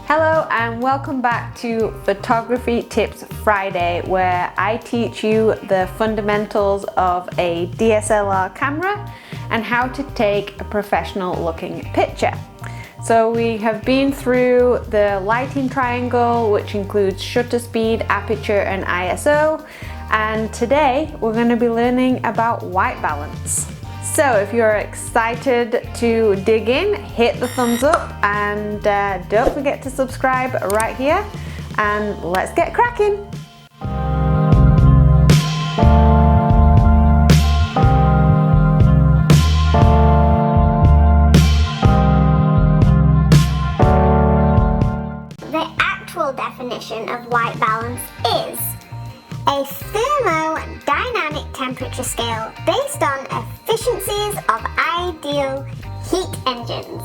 Hello and welcome back to Photography Tips Friday, where I teach you the fundamentals of a DSLR camera and how to take a professional looking picture. So we have been through the lighting triangle, which includes shutter speed, aperture and ISO, and today we're going to be learning about white balance. So if you're excited to dig in, hit the thumbs up and don't forget to subscribe right here, and let's get cracking. The actual definition of white balance is a thermodynamic temperature scale based on efficiencies of ideal heat engines.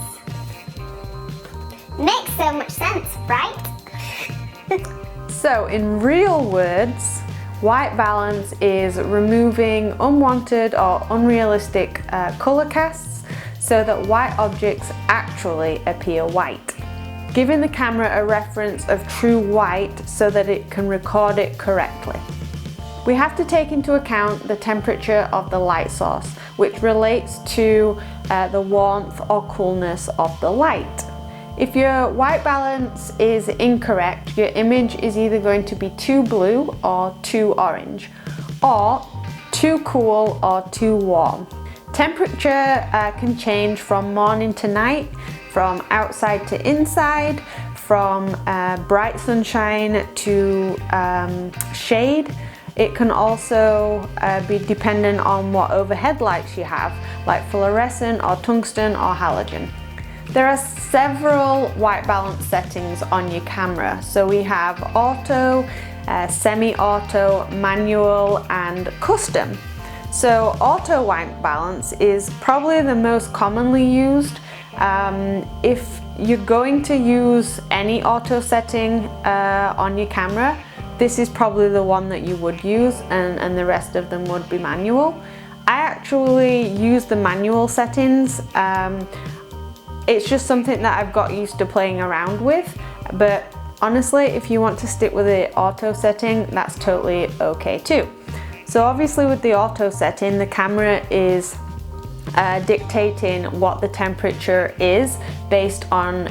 Makes so much sense, right? So in real words, white balance is removing unwanted or unrealistic color casts so that white objects actually appear white, giving the camera a reference of true white so that it can record it correctly. We have to take into account the temperature of the light source, which relates to the warmth or coolness of the light. If your white balance is incorrect, your image is either going to be too blue or too orange, or too cool or too warm. Temperature can change from morning to night, from outside to inside, from bright sunshine to shade. It can also be dependent on what overhead lights you have, like fluorescent or tungsten or halogen. There are several white balance settings on your camera. So we have auto, semi-auto, manual and custom. So auto white balance is probably the most commonly used. If you're going to use any auto setting on your camera, this is probably the one that you would use, and the rest of them would be manual. I actually use the manual settings. It's just something that I've got used to playing around with, but honestly, if you want to stick with the auto setting, that's totally okay too. So obviously with the auto setting, the camera is dictating what the temperature is based on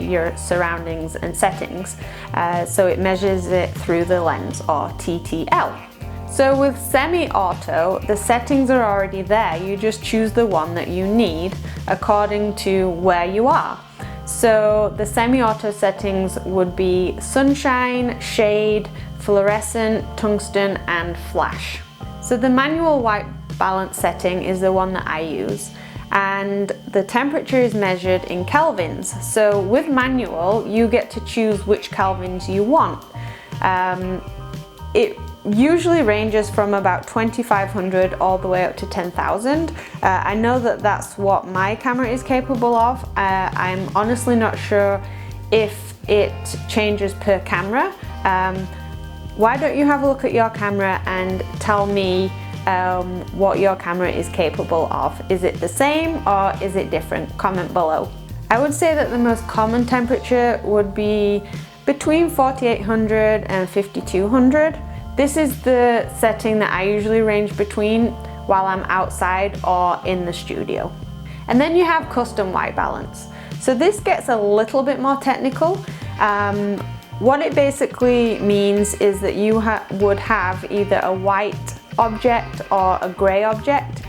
your surroundings and settings. So it measures it through the lens, or TTL. So with semi-auto, the settings are already there. You just choose the one that you need according to where you are. So the semi-auto settings would be sunshine, shade, fluorescent, tungsten and flash. So the manual white balance setting is the one that I use, and the temperature is measured in Kelvins. So with manual, you get to choose which Kelvins you want. It usually ranges from about 2500 all the way up to 10,000. I know that that's what my camera is capable of. I'm honestly not sure if it changes per camera. Why don't you have a look at your camera and tell me what your camera is capable of? Is it the same or is it different? Comment below. I would say that the most common temperature would be between 4800 and 5200. This is the setting that I usually range between while I'm outside or in the studio. And then you have custom white balance. So this gets a little bit more technical. What it basically means is that you would have either a white object or a grey object,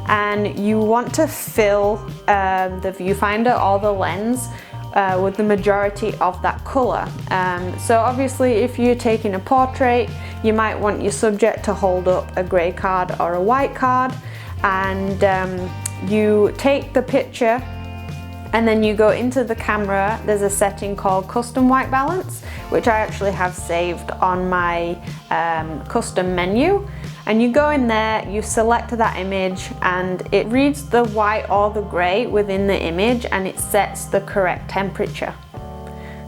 and you want to fill the viewfinder or the lens with the majority of that colour. So obviously if you're taking a portrait, you might want your subject to hold up a grey card or a white card, and you take the picture and then you go into the camera. There's a setting called custom white balance, which I actually have saved on my custom menu. And you go in there, you select that image, and it reads the white or the grey within the image, and it sets the correct temperature.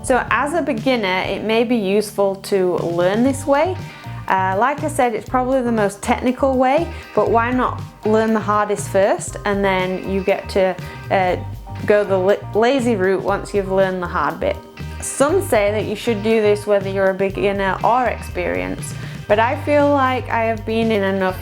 So as a beginner, it may be useful to learn this way. Like I said, it's probably the most technical way, but why not learn the hardest first, and then you get to go the lazy route once you've learned the hard bit. some say that you should do this whether you're a beginner or experienced, but I feel like I have been in enough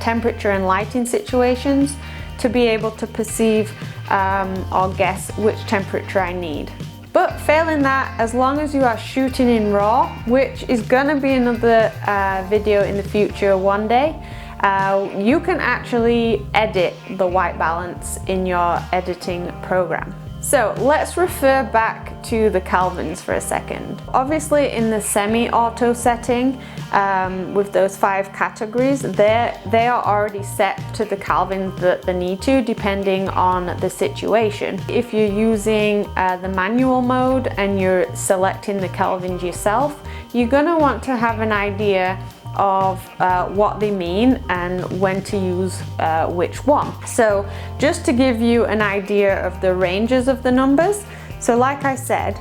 temperature and lighting situations to be able to perceive or guess which temperature I need. But failing that, as long as you are shooting in RAW, which is gonna be another video in the future one day, you can actually edit the white balance in your editing program. So let's refer back to the Kelvins for a second. Obviously in the semi-auto setting, with those 5 categories, they are already set to the Kelvins that they need to, depending on the situation. If you're using the manual mode and you're selecting the Kelvins yourself, you're gonna want to have an idea of what they mean and when to use which one. So just to give you an idea of the ranges of the numbers, so like I said,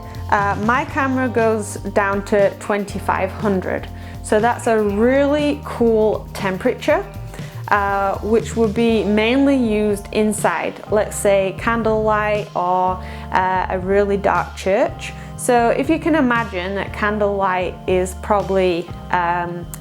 my camera goes down to 2500, so that's a really cool temperature, which would be mainly used inside, let's say candlelight or a really dark church. So if you can imagine that candlelight is probably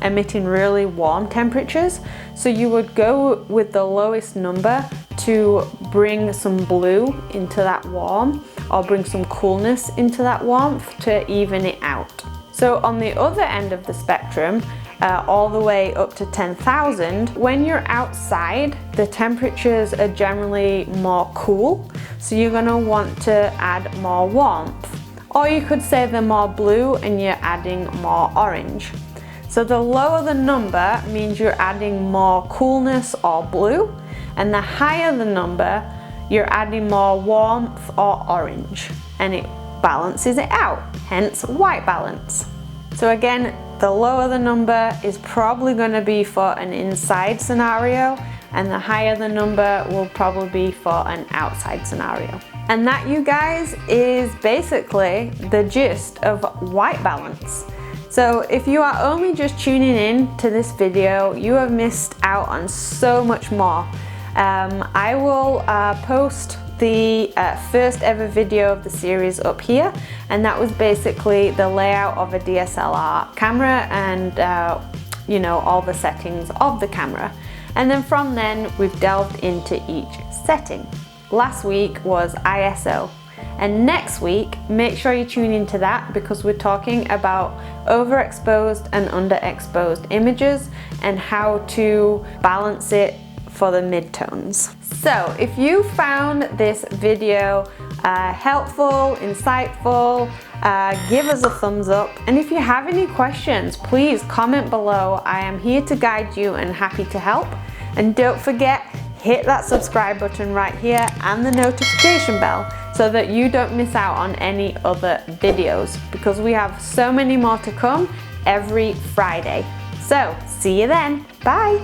emitting really warm temperatures, so you would go with the lowest number to bring some blue into that warm, or bring some coolness into that warmth to even it out. So on the other end of the spectrum, all the way up to 10,000, when you're outside, the temperatures are generally more cool, so you're gonna want to add more warmth. Or you could say they're more blue and you're adding more orange. So the lower the number means you're adding more coolness or blue, and the higher the number, you're adding more warmth or orange, and it balances it out, hence white balance. So again, the lower the number is probably going to be for an inside scenario, and the higher the number will probably be for an outside scenario. And that, you guys, is basically the gist of white balance. So if you are only just tuning in to this video, you have missed out on so much more. I will post the first ever video of the series up here, and that was basically the layout of a DSLR camera and you know, all the settings of the camera. And then from then we've delved into each setting. Last week was ISO, and next week make sure you tune into that, because we're talking about overexposed and underexposed images and how to balance it for the midtones. So if you found this video helpful, insightful, give us a thumbs up, and if you have any questions, please comment below. I am here to guide you and happy to help. And don't forget, hit that subscribe button right here and the notification bell so that you don't miss out on any other videos, because we have so many more to come every Friday. So see you then, bye.